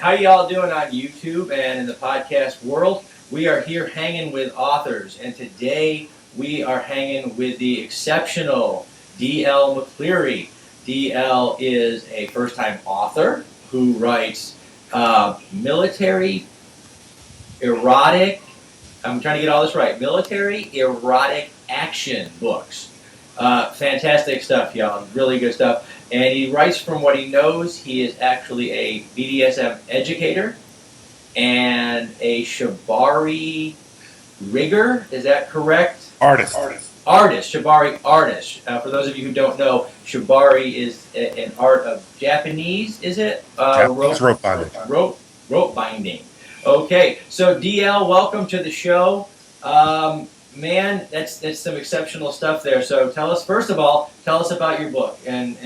How y'all doing on YouTube and in the podcast world? We are here hanging with authors, and today we are hanging with the exceptional D.L. McCleary. D.L. is a first-time author who writes military, erotic, I'm trying to get all this right, military, erotic action books. Fantastic stuff, y'all. Really good stuff. And he writes from what he knows. He is actually a BDSM educator and a shibari rigger. Is that correct? Artist. Shibari artist. For those of you who don't know, shibari is an art of Japanese, is it? Rope binding. Rope binding. Okay, so DL, welcome to the show. Man, that's some exceptional stuff there. So tell us, first of all, tell us about your book and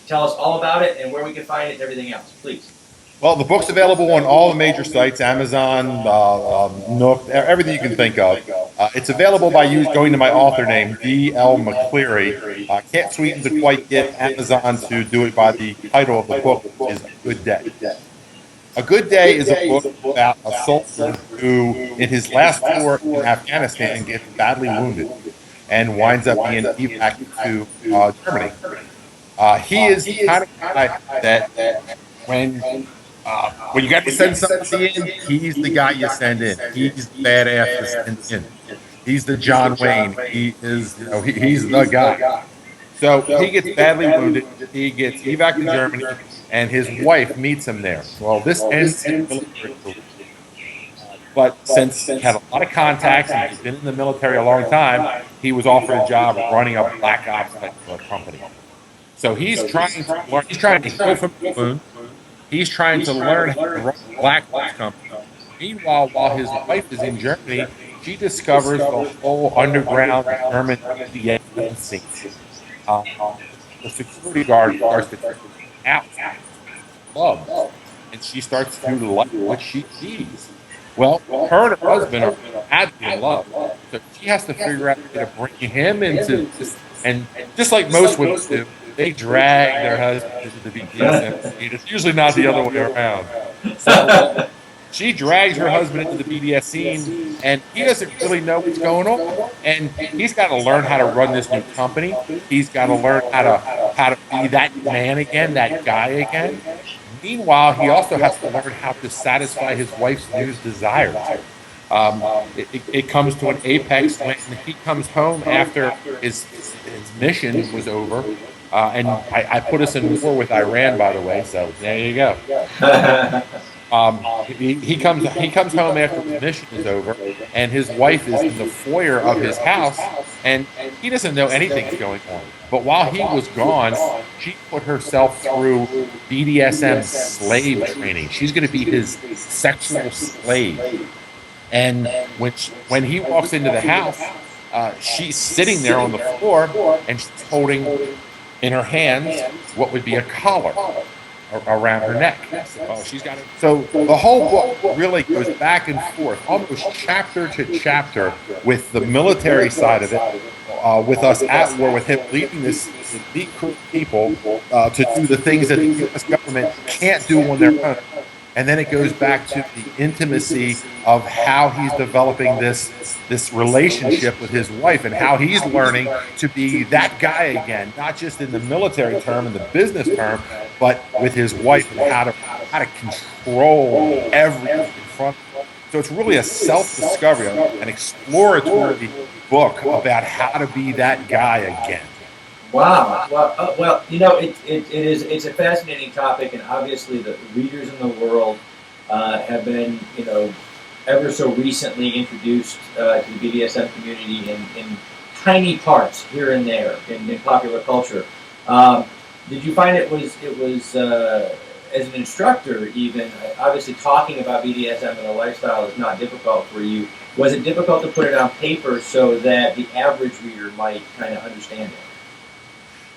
tell us all about it and where we can find it and everything else, please. Well, the book's available on all the major sites, Amazon, Nook, everything you can think of. It's available by going to my author name, D.L. McCleary. I can't sweeten to quite get Amazon to do it by the title of the book, which is A Good Day. A Good Day is a book about a soldier who, in his last tour in Afghanistan, gets badly wounded and winds up being evacuated to Germany. He is the kind of guy that when you got to send somebody in, he's the guy you send in. He's the badass to send in. He's the John Wayne. He is, he's the guy. So he gets badly wounded. He gets evacuated to Germany, and his wife meets him there. Well, this ends in military career. But since he had a lot of contacts and he's been in the military a long time, he was offered a job running a black ops type of company. So he's trying to learn. He's trying to heal from the wound. He's trying to learn how to run a black ops company. Meanwhile, while his wife is in Germany, she discovers the whole underground German BDSM scene. The security guard starts to take out clubs, and she starts to like what she sees. Well, her and her husband are madly in love, so she has to figure out how to bring him into this. And just like most women do, they drag their husband into the BDSM scene. It's usually not the other way around. So she drags her husband into the BDS scene, and he doesn't really know what's going on. And he's got to learn how to run this new company. He's got to learn how to be that man again, that guy again. Meanwhile, he also has to learn how to satisfy his wife's new desires. It comes to an apex when he comes home after his mission was over. And I put us in war with Iran, by the way, so there you go. He comes home after the mission is over, and his wife is in the foyer of his house, and he doesn't know anything's going on. But while he was gone, she put herself through BDSM slave training. She's going to be his sexual slave. And when he walks into the house, she's sitting there on the floor, and she's holding in her hands what would be a collar around her neck. So the whole book really goes back and forth, almost chapter to chapter, with the military side of it, with us at war, with him leading this elite group of people to do the things that the U.S. government can't do on their own. And then it goes back to the intimacy of how he's developing this relationship with his wife, and how he's learning to be that guy again, not just in the military term and the business term, but with his wife, and how to control everything in front of him. So it's really a self-discovery, an exploratory book about how to be that guy again. Wow. Well, it's a fascinating topic, and obviously the readers in the world have been, ever so recently introduced to the BDSM community in tiny parts here and there in popular culture. Did you find it was as an instructor, even obviously talking about BDSM and the lifestyle is not difficult for you? Was it difficult to put it on paper so that the average reader might kind of understand it?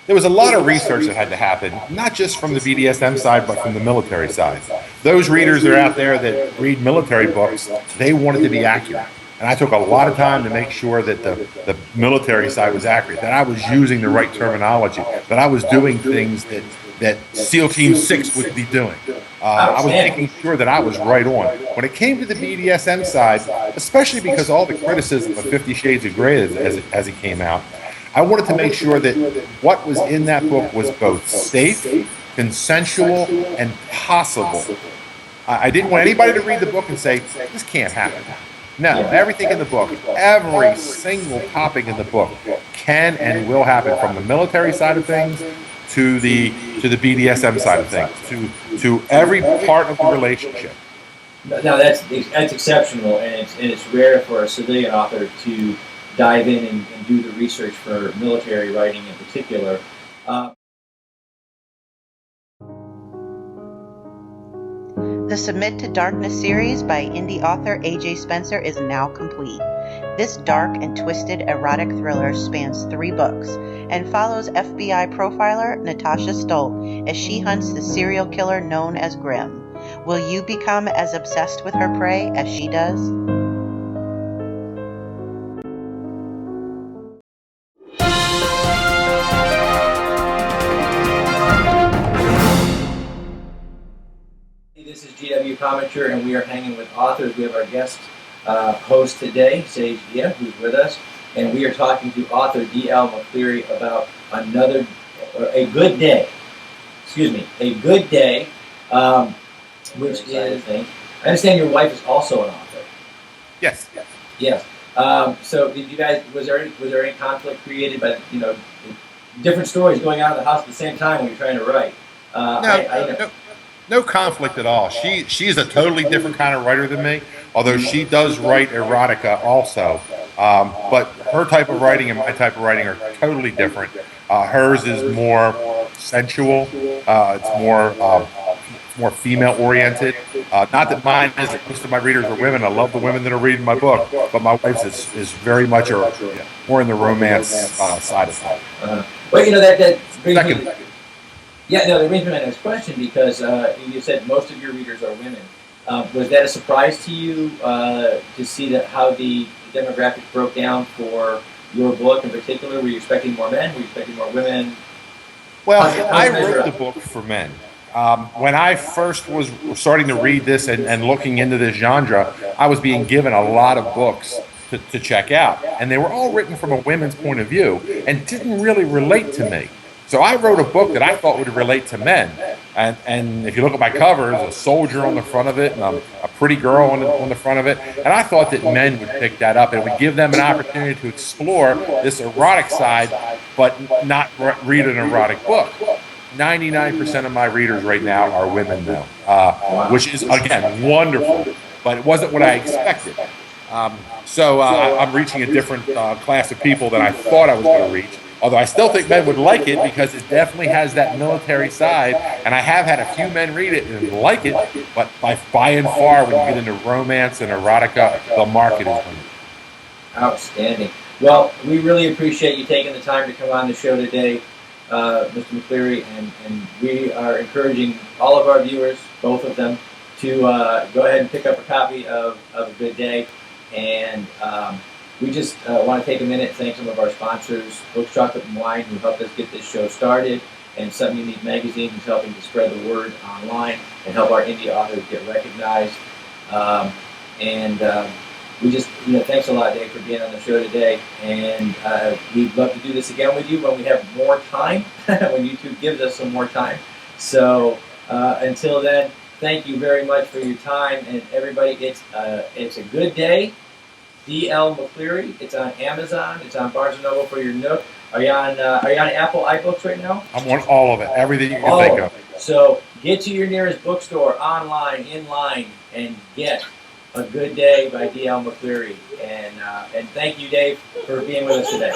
There was a lot of research that had to happen, not just from the BDSM side, but from the military side. Those readers that are out there that read military books, they want it to be accurate. And I took a lot of time to make sure that the military side was accurate, that I was using the right terminology, that I was doing things that that SEAL Team 6 would be doing. I was making sure that I was right on. When it came to the BDSM side, especially because all the criticism of 50 Shades of Grey as it came out, I wanted to make sure that what was in that book was both safe, consensual, and possible. I didn't want anybody to read the book and say, this can't happen. No, everything in the book, every single topic in the book can and will happen, from the military side of things to the BDSM side of things, to every part of the relationship. Now that's exceptional, and it's rare for a civilian author to dive in and do the research for military writing in particular. The Submit to Darkness series by indie author A.J. Spencer is now complete. This dark and twisted erotic thriller spans 3 books and follows FBI profiler Natasha Stolt as she hunts the serial killer known as Grimm. Will you become as obsessed with her prey as she does? This is GW Pomichter, and we are hanging with authors. We have our guest host today, Sage Dia, who's with us, and we are talking to author D.L. McCleary about a good day. A good day, which is. I understand your wife is also an author. Yes. Yes. So, did you guys? Was there any conflict created by different stories going on in the house at the same time when you're trying to write? No conflict at all. She's a totally different kind of writer than me, although she does write erotica also. But her type of writing and my type of writing are totally different. Hers is more sensual. It's more female oriented. Not that mine is. Most of my readers are women. I love the women that are reading my book, but my wife's is very much more in the romance side of it. Well, that brings me. Yeah, no, that brings me to my next question, because you said most of your readers are women. Was that a surprise to you to see how the demographic broke down for your book in particular? Were you expecting more men? Were you expecting more women? Well, I wrote the book for men. When I first was starting to read this and looking into this genre, I was being given a lot of books to check out. And they were all written from a women's point of view and didn't really relate to me. So I wrote a book that I thought would relate to men. And if you look at my cover, there's a soldier on the front of it and a pretty girl on the front of it. And I thought that men would pick that up and would give them an opportunity to explore this erotic side, but not read an erotic book. 99% of my readers right now are women now, which is, again, wonderful. But it wasn't what I expected. So I'm reaching a different class of people than I thought I was going to reach. Although I still think men would like it, because it definitely has that military side. And I have had a few men read it and like it, but by and far, when you get into romance and erotica, the market is women. Outstanding. Well, we really appreciate you taking the time to come on the show today, Mr. McCleary, and we are encouraging all of our viewers, both of them, to go ahead and pick up a copy of A Good Day. And we just want to take a minute and thank some of our sponsors, Books, Chocolate, and Wine, who helped us get this show started, and Something Unique Magazine, who's helping to spread the word online and help our indie authors get recognized. We just, thanks a lot, Dave, for being on the show today. And we'd love to do this again with you when we have more time, when YouTube gives us some more time. So until then, thank you very much for your time. And everybody, it's A Good Day. D.L. McCleary. It's on Amazon. It's on Barnes & Noble for your Nook. Are you on Apple iBooks right now? I'm on all of it. Everything you can think of. So get to your nearest bookstore, online, in line, and get A Good Day by D.L. McCleary. And thank you, Dave, for being with us today.